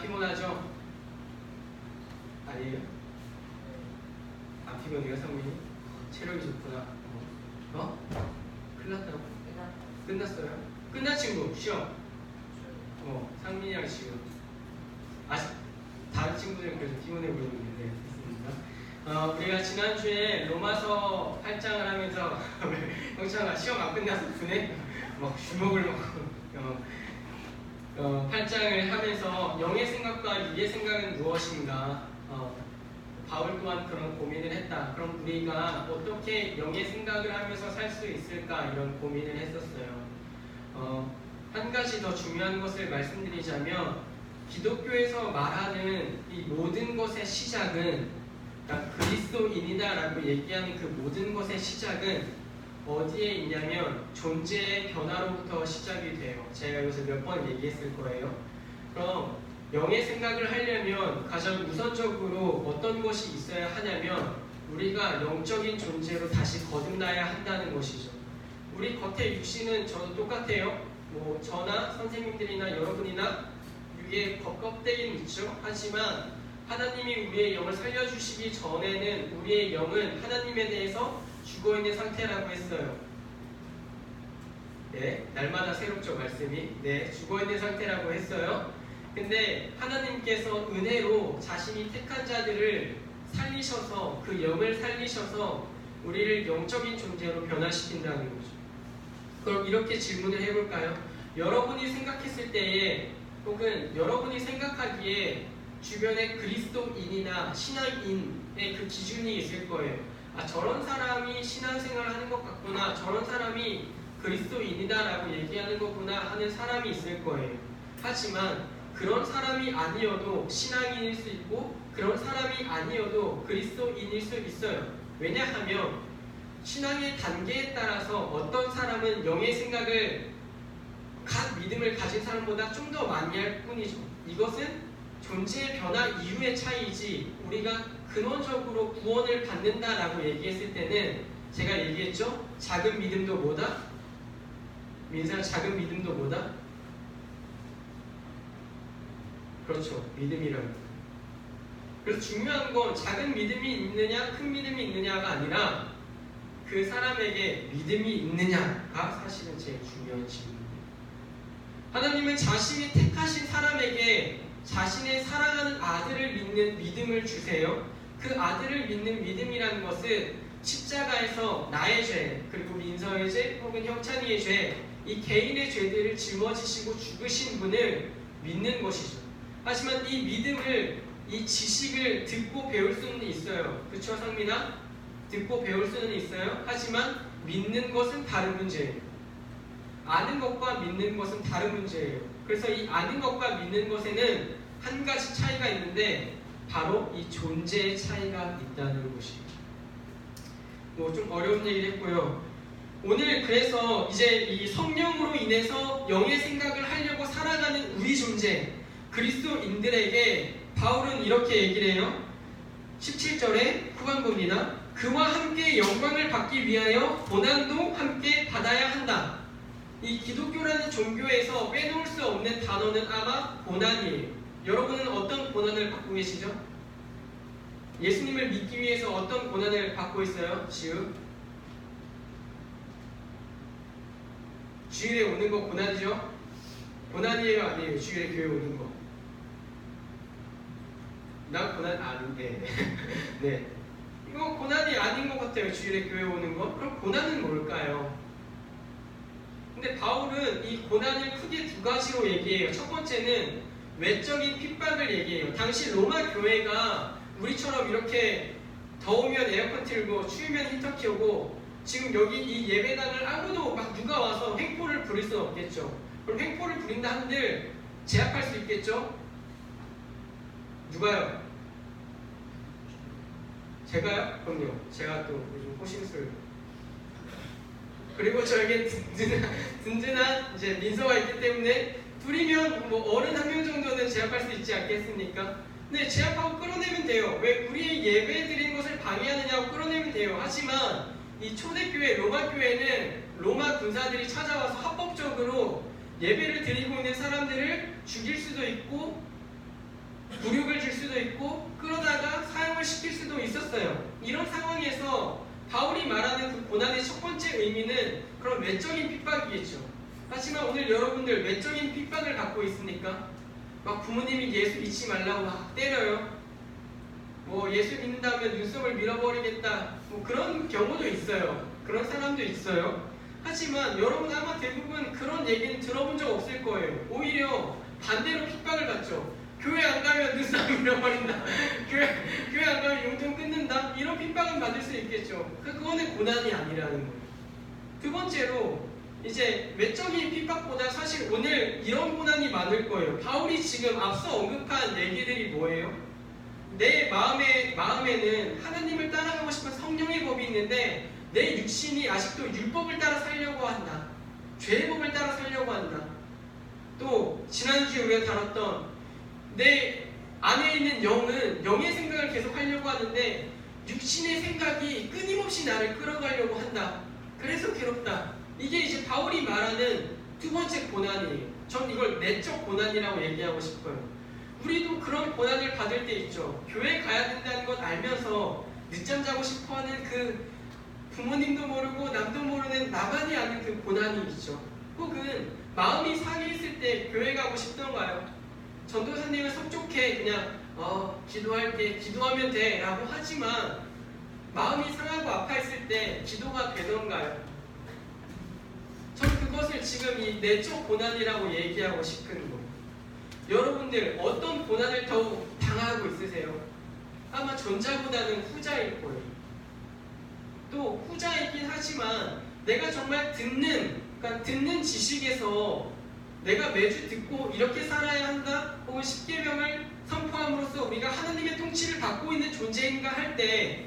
피곤하죠? 아니에요? 안 피곤해요, 상민이? 체력이 좋구나. 큰일 났다고? 끝났어요? 끝난 친구, 시험. 상민이랑 지금. 다른 친구들은 그래도 피곤해 보이는데, 됐습니다. 우리가 지난주에 로마서 8장을 하면서, 형찬아, 시험 안 끝나서 분해? 막 주먹을 먹고, 8장을 하면서 영의 생각과 육의 생각은 무엇인가? 바울 또한 그런 고민을 했다. 그럼 우리가 어떻게 영의 생각을 하면서 살 수 있을까? 이런 고민을 했었어요. 한 가지 더 중요한 것을 말씀드리자면 기독교에서 말하는 이 모든 것의 시작은, 그러니까 그리스도인이다라고 얘기하는 그 모든 것의 시작은 어디에 있냐면 존재의 변화로부터 시작이 돼요. 제가 여기서 몇 번 얘기했을 거예요. 그럼 영의 생각을 하려면 가장 우선적으로 어떤 것이 있어야 하냐면 우리가 영적인 존재로 다시 거듭나야 한다는 것이죠. 우리 겉에 육신은 저도 똑같아요. 뭐 저나 선생님들이나 여러분이나 육의 겉껍데기는 있죠. 하지만 하나님이 우리의 영을 살려주시기 전에는 우리의 영은 하나님에 대해서 죽어있는 상태라고 했어요. 네, 날마다 새롭죠, 말씀이. 네, 죽어있는 상태라고 했어요. 근데 하나님께서 은혜로 자신이 택한 자들을 살리셔서 그 영을 살리셔서 우리를 영적인 존재로 변화시킨다는 거죠. 그럼 이렇게 질문을 해볼까요? 여러분이 생각했을 때에 혹은 여러분이 생각하기에 주변에 그리스도인이나 신앙인의 그 기준이 있을 거예요. 저런 사람이 신앙생활 하는 것 같구나, 저런 사람이 그리스도인이다라고 얘기하는 거구나 하는 사람이 있을 거예요. 하지만 그런 사람이 아니어도 신앙인일 수 있고 그런 사람이 아니어도 그리스도인일 수 있어요. 왜냐하면 신앙의 단계에 따라서 어떤 사람은 영의 생각을 각 믿음을 가진 사람보다 좀 더 많이 할 뿐이죠. 이것은 존재의 변화 이후의 차이지 우리가 근원적으로 구원을 받는다라고 얘기했을 때는 제가 얘기했죠? 작은 믿음도 뭐다? 민사야, 작은 믿음도 뭐다? 그렇죠. 믿음이라는 거. 그래서 중요한 건 작은 믿음이 있느냐 큰 믿음이 있느냐가 아니라 그 사람에게 믿음이 있느냐가 사실은 제일 중요한 질문입니다. 하나님은 자신이 택하신 사람에게 자신의 사랑하는 아들을 믿는 믿음을 주세요. 그 아들을 믿는 믿음이라는 것은 십자가에서 나의 죄, 그리고 민서의 죄, 혹은 형찬이의 죄, 이 개인의 죄들을 짊어지시고 죽으신 분을 믿는 것이죠. 하지만 이 믿음을, 이 지식을 듣고 배울 수는 있어요. 그렇죠, 상민아? 듣고 배울 수는 있어요. 하지만 믿는 것은 다른 문제예요. 아는 것과 믿는 것은 다른 문제예요. 그래서 이 아는 것과 믿는 것에는 한 가지 차이가 있는데 바로 이 존재의 차이가 있다는 것이에요. 뭐 좀 어려운 얘기를 했고요. 오늘 그래서 이제 이 성령으로 인해서 영의 생각을 하려고 살아가는 우리 존재, 그리스도인들에게 바울은 이렇게 얘기를 해요. 17절에 후반부입니다. 그와 함께 영광을 받기 위하여 고난도 함께 받아야 한다. 이 기독교라는 종교에서 빼놓을 수 없는 단어는 아마 고난이에요. 여러분은 어떤 고난을 받고 계시죠? 예수님을 믿기 위해서 어떤 고난을 받고 있어요? 지금 주일에 오는 거 고난이죠? 고난이에요, 아니에요? 주일에 교회 오는 거. 난 고난 아닌데. 네, 이거 고난이 아닌 것 같아요. 주일에 교회 오는 거. 그럼 고난은 뭘까요? 근데 바울은 이 고난을 크게 두 가지로 얘기해요. 첫 번째는 외적인 핍박을 얘기해요. 당시 로마 교회가 우리처럼 이렇게 더우면 에어컨 틀고 추우면 히터 켜고 지금 여기 이 예배당을 아무도 막 누가 와서 횡포를 부릴 수는 없겠죠. 그럼 횡포를 부린다 한들 제압할 수 있겠죠? 누가요? 제가요? 그럼요. 제가 또 요즘 호심술. 그리고 저에게 든든한 이제 민서가 있기 때문에 둘이면 뭐 어른 한 명 정도는 제압할 수 있지 않겠습니까? 근데 제압하고 끌어내면 돼요. 왜 우리의 예배 드리는 것을 방해하느냐고 끌어내면 돼요. 하지만 이 초대교회 로마 교회는 로마 군사들이 찾아와서 합법적으로 예배를 드리고 있는 사람들을 죽일 수도 있고 하지만 오늘 여러분들 외적인 핍박을 갖고 있으니까 막 부모님이 예수 믿지 말라고 막 때려요. 뭐 예수 믿는다면 눈썹을 밀어버리겠다, 뭐 그런 경우도 있어요. 그런 사람도 있어요. 하지만 여러분 아마 대부분 그런 얘기는 들어본 적 없을 거예요. 오히려 반대로 핍박을 받죠. 교회 안 가면 눈썹 밀어버린다. 교회 안 가면 용돈 끊는다. 이런 핍박은 받을 수 있겠죠. 그거는 고난이 아니라는 거예요. 두 번째로 이제 외적인 핍박보다 사실 오늘 이런 고난이 많을 거예요. 바울이 지금 앞서 언급한 얘기들이 뭐예요? 내 마음에는 하나님을 따라가고 싶은 성령의 법이 있는데 내 육신이 아직도 율법을 따라 살려고 한다. 죄의 법을 따라 살려고 한다. 또 지난주에 우리가 다뤘던 내 안에 있는 영은 영의 생각을 계속 하려고 하는데 육신의 생각이 끊임없이 나를 끌어가려고 한다. 그래서 괴롭다. 이게 이제 바울이 말하는 두 번째 고난이에요. 전 이걸 내적 고난이라고 얘기하고 싶어요. 우리도 그런 고난을 받을 때 있죠. 교회 가야 된다는 것 알면서 늦잠 자고 싶어하는 그 부모님도 모르고 남도 모르는 나만이 아는 그 고난이 있죠. 혹은 마음이 상해있을 때 교회 가고 싶던가요? 전도사님은 속 좋게 그냥 기도할 때 기도하면 돼 라고 하지만 마음이 상하고 아파있을 때 기도가 되던가요? 저는 그것을 지금 이 내적 고난이라고 얘기하고 싶은 거예요. 여러분들 어떤 고난을 더 당하고 있으세요? 아마 전자보다는 후자일 거예요. 또 후자이긴 하지만 내가 정말 듣는 지식에서 내가 매주 듣고 이렇게 살아야 한다 혹은 십계명을 선포함으로써 우리가 하나님의 통치를 받고 있는 존재인가 할 때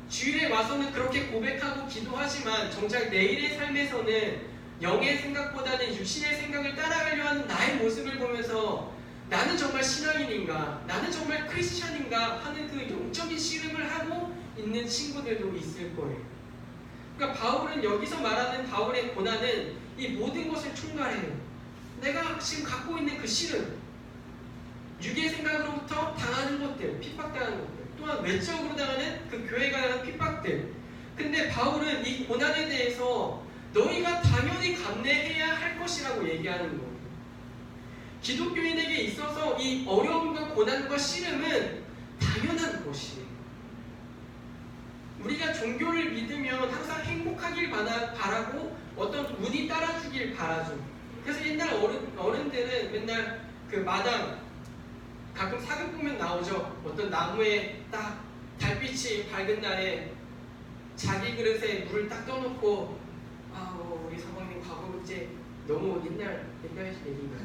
주일에 와서는 그렇게 고백하고 기도하지만 정작 내일의 삶에서는 영의 생각보다는 육신의 생각을 따라가려 하는 나의 모습을 보면서 나는 정말 신앙인인가, 나는 정말 크리스찬인가 하는 그 영적인 씨름을 하고 있는 친구들도 있을 거예요. 그러니까 바울은 여기서 말하는 바울의 고난은 이 모든 것을 총괄해요. 내가 지금 갖고 있는 그 씨름, 육의 생각으로부터 당하는 것들, 핍박당하는 것들, 또한 외적으로 당하는 그 교회가 당하는 핍박들. 근데 바울은 이 고난에 대해서 너희가 당연히 감내해야 할 것이라고 얘기하는 거예요. 기독교인에게 있어서 이 어려움과 고난과 씨름은 당연한 것이에요. 우리가 종교를 믿으면 항상 행복하길 바라고 어떤 운이 따라주길 바라죠. 그래서 옛날 어른들은 맨날 그 마당 가끔 사극 보면 나오죠. 어떤 나무에 딱 달빛이 밝은 날에 자기 그릇에 물을 딱 떠놓고 우리 사모님 과거국제 너무 옛날 얘기인가.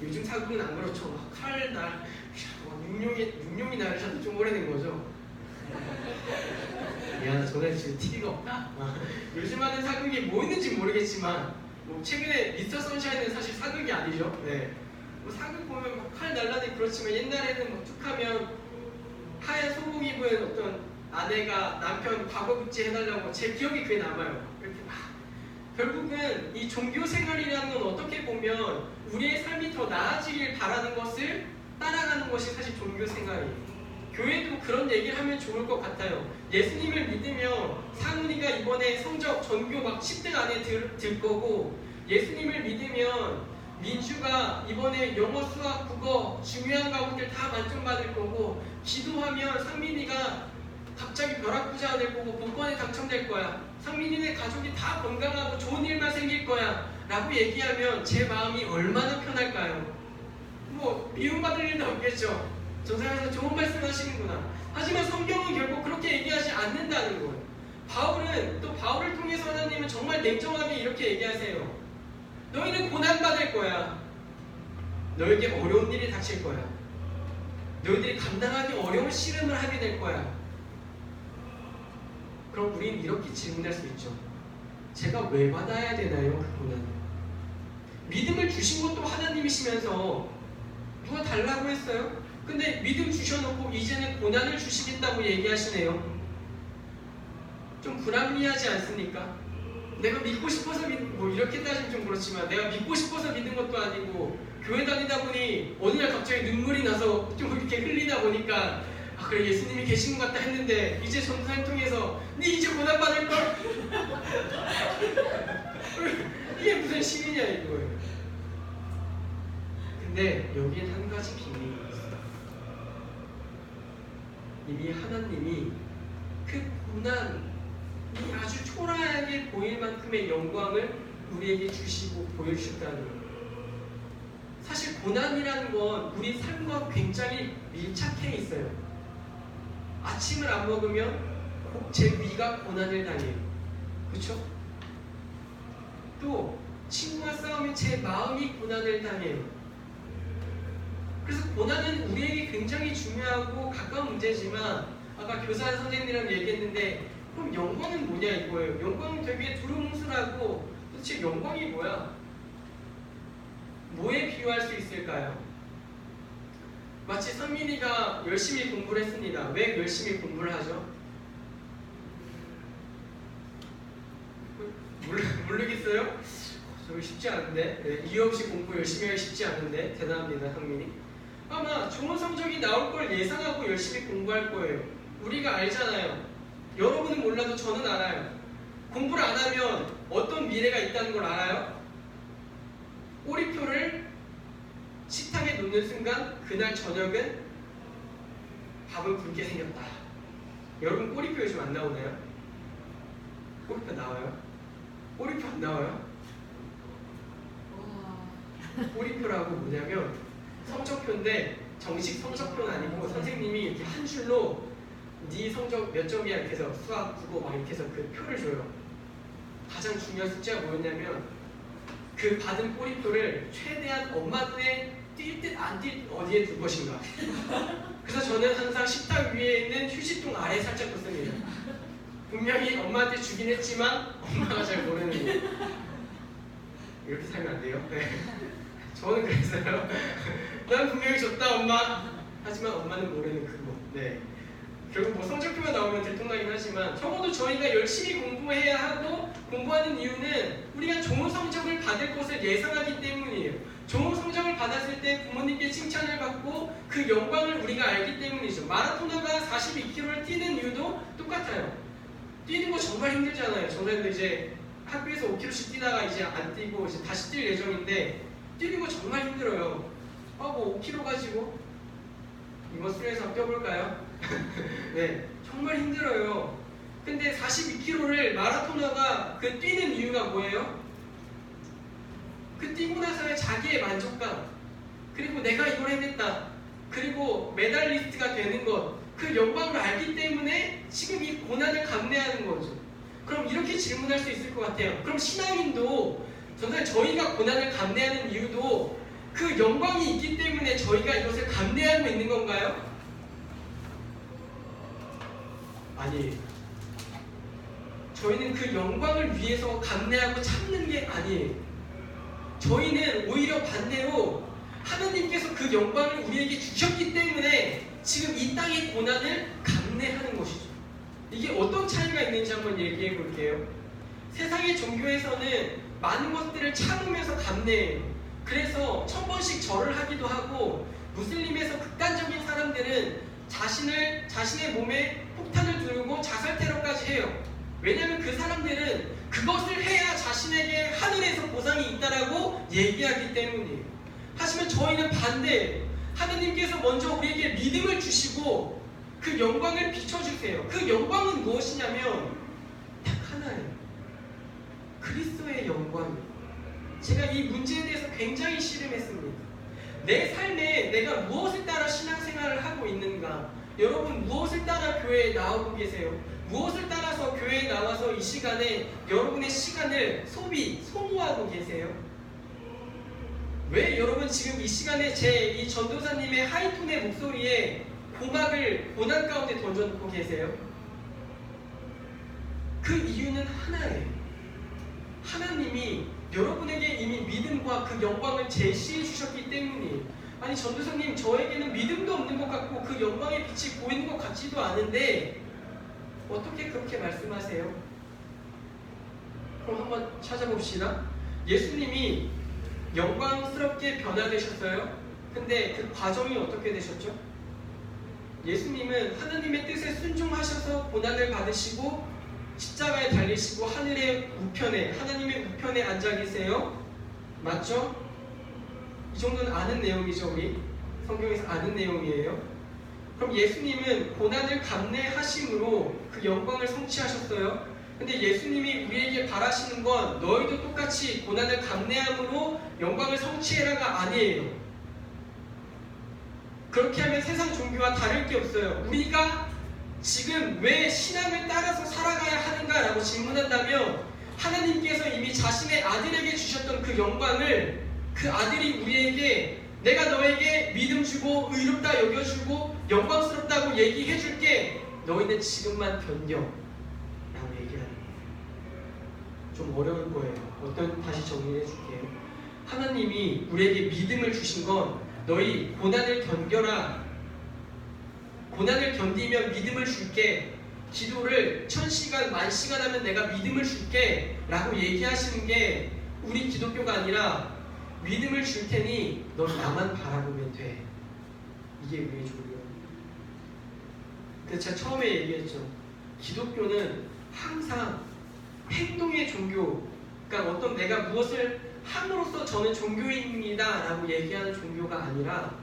요즘 사극은 안 그렇죠. 막 칼날 육룡이 날을 저도 좀 오래된 거죠. 미안하다, 전에 지금 TV가 없다. 요즘 하는 사극이 뭐 있는지 모르겠지만 뭐 최근에 미스터 선샤인은 사실 사극이 아니죠. 네. 뭐 사극 보면 막 칼 날라다니 그렇지만 옛날에는 뭐 툭하면 하얀 소복 입은 어떤 아내가 남편 과거국제 해달라고 제 기억이 그게 남아요. 이렇게 막 결국은 이 종교 생활이라는 건 어떻게 보면 우리의 삶이 더 나아지길 바라는 것을 따라가는 것이 사실 종교 생활이에요. 교회도 그런 얘기를 하면 좋을 것 같아요. 예수님을 믿으면 상훈이가 이번에 성적 전교 막 10등 안에 들 거고, 예수님을 믿으면 민주가 이번에 영어, 수학, 국어 중요한 과목들 다 만점 받을 거고, 기도하면 상민이가 갑자기 벼락부자가 될 거고 복권에 당첨될 거야. 상민이네 가족이 다 건강하고 좋은 일만 생길 거야 라고 얘기하면 제 마음이 얼마나 편할까요? 뭐 미움받을 일도 없겠죠. 전사에서 좋은 말씀 하시는구나. 하지만 성경은 결국 그렇게 얘기하지 않는다는 거예요. 바울을 통해서 하나님은 정말 냉정하게 이렇게 얘기하세요. 너희는 고난받을 거야. 너에게 어려운 일이 닥칠 거야. 너희들이 감당하기 어려운 씨름을 하게 될 거야. 그럼 우린 이렇게 질문할 수 있죠. 제가 왜 받아야 되나요? 그 고난을. 믿음을 주신 것도 하나님이시면서 누가 달라고 했어요? 근데 믿음 주셔놓고 이제는 고난을 주시겠다고 얘기하시네요. 좀 불합리하지 않습니까? 내가 믿고 싶어서 뭐 이렇게 따지면 좀 그렇지만 내가 믿고 싶어서 믿는 것도 아니고 교회 다니다 보니 어느 날 갑자기 눈물이 나서 좀 이렇게 흘리다 보니까 그래 예수님이 계신 것 같다 했는데 이제 전도사님 통해서 네 이제 고난 받을걸? 이게 무슨 신이냐 이거예요. 근데 여기엔 한 가지 비밀이 있어요. 이미 하나님이 그 고난이 아주 초라하게 보일 만큼의 영광을 우리에게 주시고 보여주셨다는 거예요. 사실 고난이라는 건 우리 삶과 굉장히 밀착해 있어요. 아침을 안 먹으면 제 위가 고난을 당해요. 그렇죠? 또 친구와 싸우면 제 마음이 고난을 당해요. 그래서 고난은 우리에게 굉장히 중요하고 가까운 문제지만 아까 교사 선생님이랑 얘기했는데 그럼 영광은 뭐냐 이거예요. 영광은 되게 두루뭉술하고 도대체 영광이 뭐야? 뭐에 비유할 수 있을까요? 마치 선민이가 열심히 공부를 했습니다. 왜 열심히 공부를 하죠? 모르겠어요? 저기 쉽지 않은데 네, 이유 없이 공부 열심히 하기 쉽지 않은데 대단합니다 상민이. 아마 좋은 성적이 나올 걸 예상하고 열심히 공부할 거예요. 우리가 알잖아요. 여러분은 몰라도 저는 알아요. 공부를 안 하면 어떤 미래가 있다는 걸 알아요? 꼬리표를 식탁에 놓는 순간 그날 저녁은 밥은 굶게 생겼다. 여러분 꼬리표 요즘 안 나오나요? 꼬리표 나와요? 꼬리표 안 나와요? 꼬리표라고 뭐냐면 성적표인데 정식 성적표는 아니고 선생님이 이렇게 한 줄로 네 성적 몇 점이야 이렇게 해서 수학, 국어 막 이렇게 해서 그 표를 줘요. 가장 중요한 숫자가 뭐였냐면 그 받은 꼬리표를 최대한 엄마 눈에 띌 듯 안 띌 듯 어디에 둘 것인가. 그래서 저는 항상 식탁 위에 있는 휴지통 아래에 살짝 뒀습니다. 분명히 엄마한테 주긴 했지만 엄마가 잘 모르는 거. 이렇게 살면 안 돼요? 네. 저는 그랬어요. 난 분명히 줬다 엄마. 하지만 엄마는 모르는 그거. 네. 결국 뭐 성적표가 나오면 들통나긴 하지만 적어도 저희가 열심히 공부해야 하고 공부하는 이유는 우리가 좋은 성적을 받을 것을 예상하기 때문이에요. 좋은 성적을 받았을 때 부모님께 칭찬을 받고 그 영광을 우리가 알기 때문이죠. 마라토너가 42km를 뛰는 이유도 똑같아요. 뛰는 거 정말 힘들잖아요. 저는 이제 학교에서 5km씩 뛰다가 이제 안 뛰고 이제 다시 뛸 예정인데 뛰는 거 정말 힘들어요. 뭐 5km 가지고 이번 수련회에서 한번 뛰어볼까요? 네, 정말 힘들어요. 근데 42km를 마라토너가 그 뛰는 이유가 뭐예요? 그 뛰고 나서의 자기의 만족감, 그리고 내가 이걸 해냈다, 그리고 메달리스트가 되는 것, 그 영광을 알기 때문에 지금 이 고난을 감내하는 거죠. 그럼 이렇게 질문할 수 있을 것 같아요. 그럼 신앙인도 전에 저희가 고난을 감내하는 이유도 그 영광이 있기 때문에 저희가 이것을 감내하고 있는 건가요? 아니에요. 저희는 그 영광을 위해서 감내하고 참는 게 아니에요. 저희는 오히려 반대로 하나님께서 그 영광을 우리에게 주셨기 때문에 지금 이 땅의 고난을 감내하는 것이죠. 이게 어떤 차이가 있는지 한번 얘기해 볼게요. 세상의 종교에서는 많은 것들을 참으면서 감내해요. 그래서 1000번씩 절을 하기도 하고, 무슬림에서 극단적인 사람들은 자신의 몸에 폭탄을 두르고 자살 테러까지 해요. 왜냐하면 그 사람들은 그것을 해야 자신에게 하늘에서 보상이 있다라고 얘기하기 때문이에요. 하지만 저희는 반대예요. 하나님께서 먼저 우리에게 믿음을 주시고 그 영광을 비춰주세요. 그 영광은 무엇이냐면 딱 하나예요. 그리스도의 영광이에요. 제가 이 문제에 대해서 굉장히 씨름했습니다. 내 삶에 내가 무엇을 따라 신앙생활을 하고 있는가? 여러분 무엇을 따라 교회에 나오고 계세요? 무엇을 따라서 교회에 나와서 이 시간에 여러분의 시간을 소모하고 계세요? 왜 여러분 지금 이 시간에 제 이 전도사님의 하이톤의 목소리에 고막을 고난 가운데 던져놓고 계세요? 그 이유는 하나예요. 하나님이 여러분에게 이미 믿음과 그 영광을 제시해 주셨기 때문이에요. 아니 전도사님, 저에게는 믿음도 없는 것 같고 그 영광의 빛이 보이는 것 같지도 않은데 어떻게 그렇게 말씀하세요? 그럼 한번 찾아봅시다. 예수님이 영광스럽게 변화되셨어요. 근데 그 과정이 어떻게 되셨죠? 예수님은 하나님의 뜻에 순종하셔서 고난을 받으시고 십자가에 달리시고 하늘의 우편에, 하나님의 우편에 앉아 계세요. 맞죠? 이 정도는 아는 내용이죠. 우리 성경에서 아는 내용이에요. 그럼 예수님은 고난을 감내하심으로 그 영광을 성취하셨어요. 근데 예수님이 우리에게 바라시는 건 너희도 똑같이 고난을 감내함으로 영광을 성취해라가 아니에요. 그렇게 하면 세상 종교와 다를 게 없어요. 우리가 지금 왜 신앙을 따라서 살아가야 하는가라고 질문한다면 하나님께서 이미 자신의 아들에게 주셨던 그 영광을 그 아들이 우리에게 내가 너에게 믿음 주고 의롭다 여겨주고 영광스럽다고 얘기해줄게. 너희는 지금만 견뎌 라고 얘기하는 거예요. 좀 어려울 거예요. 다시 정리해줄게요. 하나님이 우리에게 믿음을 주신 건 너희 고난을 견뎌라. 고난을 견디면 믿음을 줄게. 기도를 1000시간, 10,000시간 하면 내가 믿음을 줄게 라고 얘기하시는 게 우리 기독교가 아니라 믿음을 줄 테니 넌 나만 바라보면 돼. 이게 우리의 종교예요. 그래서 제가 처음에 얘기했죠. 기독교는 항상 행동의 종교, 그러니까 어떤 내가 무엇을 함으로써 저는 종교인입니다 라고 얘기하는 종교가 아니라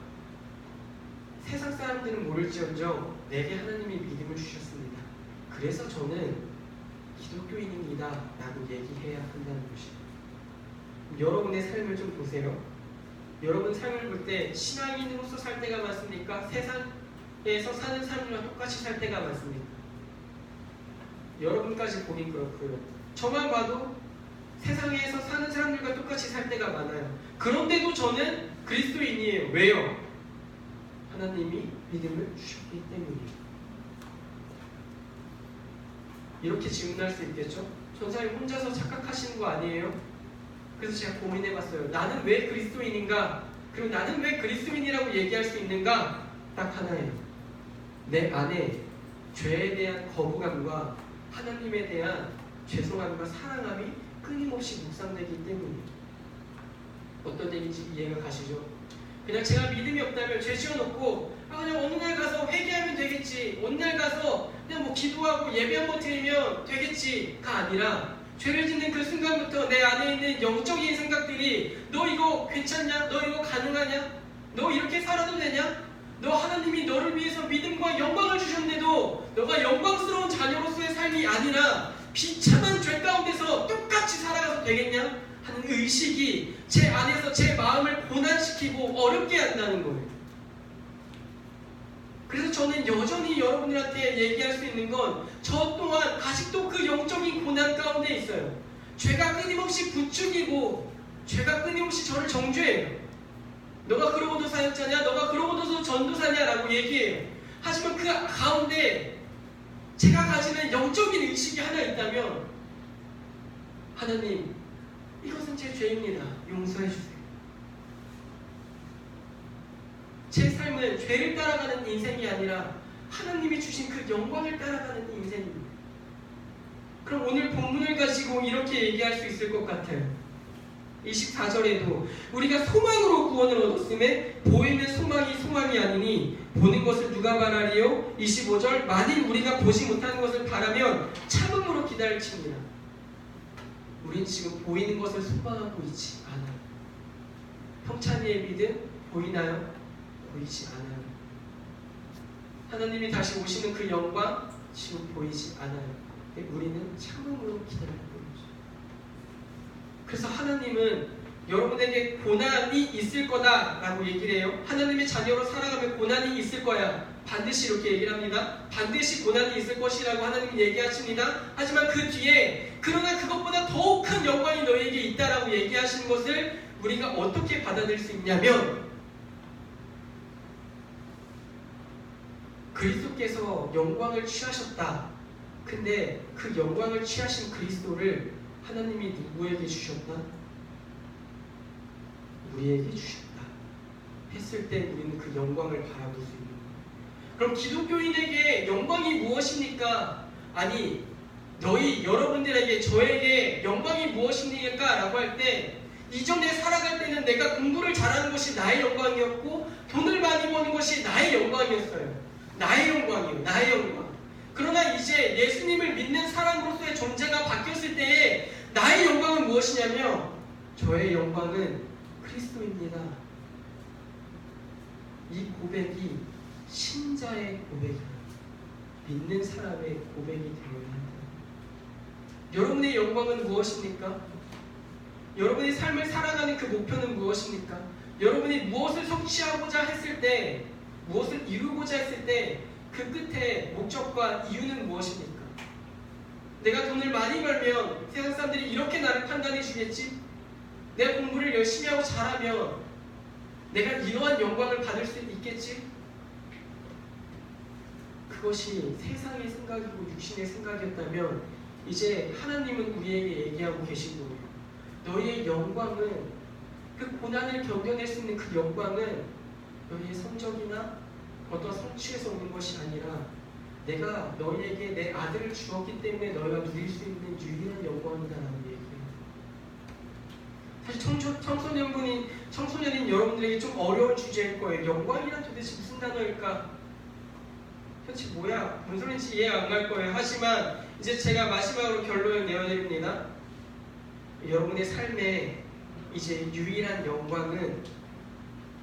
세상 사람들은 모를지언정 내게 하나님이 믿음을 주셨습니다. 그래서 저는 기독교인입니다 라고 얘기해야 한다는 것입니다. 여러분의 삶을 좀 보세요. 여러분 삶을 볼 때 신앙인으로서 살 때가 많습니까? 세상에서 사는 사람들과 똑같이 살 때가 많습니까? 여러분까지 보긴 그렇고요. 저만 봐도 세상에서 사는 사람들과 똑같이 살 때가 많아요. 그런데도 저는 그리스도인이에요. 왜요? 하나님이 믿음을 주셨기 때문이에요. 이렇게 질문할 수 있겠죠? 전사님 혼자서 착각하시는 거 아니에요? 그래서 제가 고민해봤어요. 나는 왜 그리스도인인가? 그리고 나는 왜 그리스도인이라고 얘기할 수 있는가? 딱 하나예요. 내 안에 죄에 대한 거부감과 하나님에 대한 죄송함과 사랑함이 끊임없이 묵상되기 때문이에요. 어떤 얘기인지 이해가 가시죠? 그냥 제가 믿음이 없다면 죄 지어놓고 그냥 어느 날 가서 회개하면 되겠지, 어느 날 가서 그냥 기도하고 예배 한번 드리면 되겠지가 아니라 죄를 짓는 그 순간부터 내 안에 있는 영적인 생각들이 너 이거 괜찮냐? 너 이거 가능하냐? 너 이렇게 살아도 되냐? 너 하나님이 너를 위해서 믿음과 영광을 주셨는데도 너가 영광스러운 자녀로서의 삶이 아니라 비참한 죄 가운데서 똑같이 살아가도 되겠냐? 하는 의식이 제 안에서 제 마음을 고난시키고 어렵게 한다는 거예요. 그래서 저는 여전히 여러분들한테 얘기할 수 있는 건 저 또한 아직도 그 영적인 고난 가운데 있어요. 죄가 끊임없이 부추기고 죄가 끊임없이 저를 정죄해요. 너가 그러고도 사역자냐? 너가 그러고도 전도사냐? 라고 얘기해요. 하지만 그 가운데 제가 가지는 영적인 의식이 하나 있다면 하나님, 이것은 제 죄입니다. 용서해 주세요. 제 삶은 죄를 따라가는 인생이 아니라 하나님이 주신 그 영광을 따라가는 인생입니다. 그럼 오늘 본문을 가지고 이렇게 얘기할 수 있을 것 같아요. 24절에도 우리가 소망으로 구원을 얻었음에 보이는 소망이 아니니 보는 것을 누가 바라리요? 25절 만일 우리가 보지 못하는 것을 바라면 참음으로 기다릴지니라. 우린 지금 보이는 것을 소망하고 있지 않아요. 형찬이의 믿음 보이나요? 보이지 않아요. 하나님이 다시 오시는 그 영광 지금 보이지 않아요. 우리는 참음으로 기다리고 있죠. 그래서 하나님은 여러분에게 고난이 있을 거다라고 얘기를 해요. 하나님의 자녀로 살아가면 고난이 있을 거야. 반드시 이렇게 얘기를 합니다. 반드시 고난이 있을 것이라고 하나님이 얘기하십니다. 하지만 그 뒤에 그러나 그것보다 더욱 큰 영광이 너에게 있다라고 얘기하시는 것을 우리가 어떻게 받아들일 수 있냐면 그리스도께서 영광을 취하셨다. 근데 그 영광을 취하신 그리스도를 하나님이 누구에게 주셨다? 우리에게 주셨다. 했을 때 우리는 그 영광을 바라볼 수 있는 거예요. 그럼 기독교인에게 영광이 무엇입니까? 아니, 여러분들에게 저에게 영광이 무엇입니까? 라고 할 때 이전에 살아갈 때는 내가 공부를 잘하는 것이 나의 영광이었고 돈을 많이 버는 것이 나의 영광이었어요. 나의 영광이에요. 나의 영광. 그러나 이제 예수님을 믿는 사람으로서의 존재가 바뀌었을 때에 나의 영광은 무엇이냐면 저의 영광은 그리스도입니다. 이 고백이 신자의 고백이다. 믿는 사람의 고백이 되어야 한다. 여러분의 영광은 무엇입니까? 여러분의 삶을 살아가는 그 목표는 무엇입니까? 여러분이 무엇을 성취하고자 했을 때, 무엇을 이루고자 했을 때 그 끝에 목적과 이유는 무엇입니까? 내가 돈을 많이 벌면 세상 사람들이 이렇게 나를 판단해 주겠지? 내가 공부를 열심히 하고 잘하면 내가 이러한 영광을 받을 수 있겠지? 그것이 세상의 생각이고 육신의 생각이었다면 이제 하나님은 우리에게 얘기하고 계신 거예요. 너희의 영광은, 그 고난을 견뎌낼 수 있는 그 영광은 너희의 성적이나 어떤 성취에서 오는 것이 아니라 내가 너희에게 내 아들을 주었기 때문에 너희가 누릴 수 있는 유일한 영광이다라는 얘기예요. 사실 청소년인 여러분들에게 좀 어려운 주제일 거예요. 영광이란 도대체 무슨 단어일까? 도대체 뭐야? 뭔 소리인지 이해 안 갈 거예요. 하지만 이제 제가 마지막으로 결론을 내어드립니다. 여러분의 삶에 이제 유일한 영광은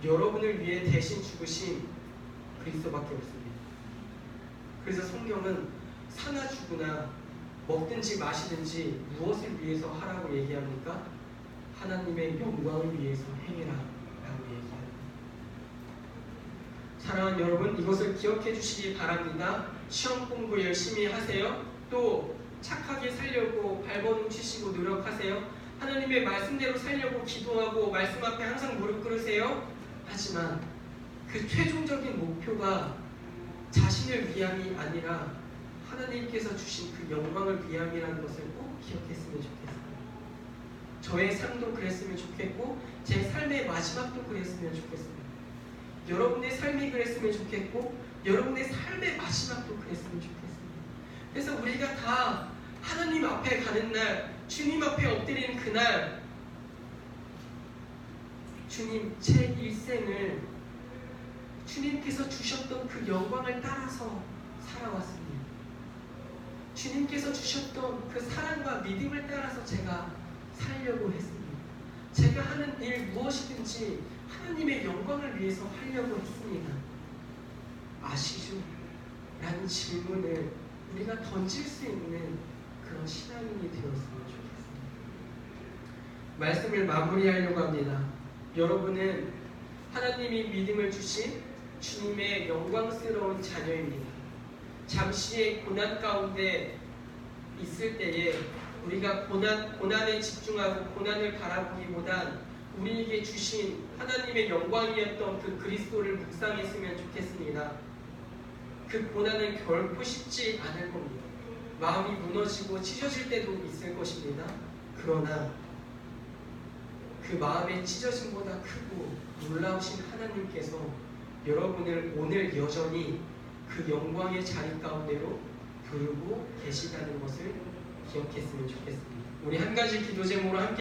여러분을 위해 대신 죽으신 그리스도밖에 없습니다. 그래서 성경은 사나 죽으나 먹든지 마시든지 무엇을 위해서 하라고 얘기합니까? 하나님의 영광을 위해서 행해라 라고 얘기합니다. 사랑하는 여러분, 이것을 기억해 주시기 바랍니다. 시험 공부 열심히 하세요. 또 착하게 살려고 발버둥 치시고 노력하세요. 하나님의 말씀대로 살려고 기도하고 말씀 앞에 항상 무릎 꿇으세요. 하지만 그 최종적인 목표가 자신을 위함이 아니라 하나님께서 주신 그 영광을 위함이라는 것을 꼭 기억했으면 좋겠어요. 저의 삶도 그랬으면 좋겠고 제 삶의 마지막도 그랬으면 좋겠어요. 여러분의 삶이 그랬으면 좋겠고 여러분의 삶의 마지막도 그랬으면 좋겠습니다. 그래서 우리가 다 하나님 앞에 가는 날, 주님 앞에 엎드리는 그날, 주님 제 일생을 주님께서 주셨던 그 영광을 따라서 살아왔습니다. 주님께서 주셨던 그 사랑과 믿음을 따라서 제가 살려고 했습니다. 제가 하는 일 무엇이든지 하나님의 영광을 위해서 하려고 했습니다. 아시죠? 라는 질문을 우리가 던질 수 있는 그런 신앙인이 되었으면 좋겠습니다. 말씀을 마무리하려고 합니다. 여러분은 하나님이 믿음을 주신 주님의 영광스러운 자녀입니다. 잠시의 고난 가운데 있을 때에 우리가 고난에 집중하고 고난을 바라보기보단 우리에게 주신 하나님의 영광이었던 그 그리스도를 묵상했으면 좋겠습니다. 그 고난은 결코 쉽지 않을 겁니다. 마음이 무너지고 찢어질 때도 있을 것입니다. 그러나 그 마음의 찢어짐보다 크고 놀라우신 하나님께서 여러분을 오늘 여전히 그 영광의 자리 가운데로 부르고 계시다는 것을 기억했으면 좋겠습니다. 우리 한 가지 기도 제목으로 함께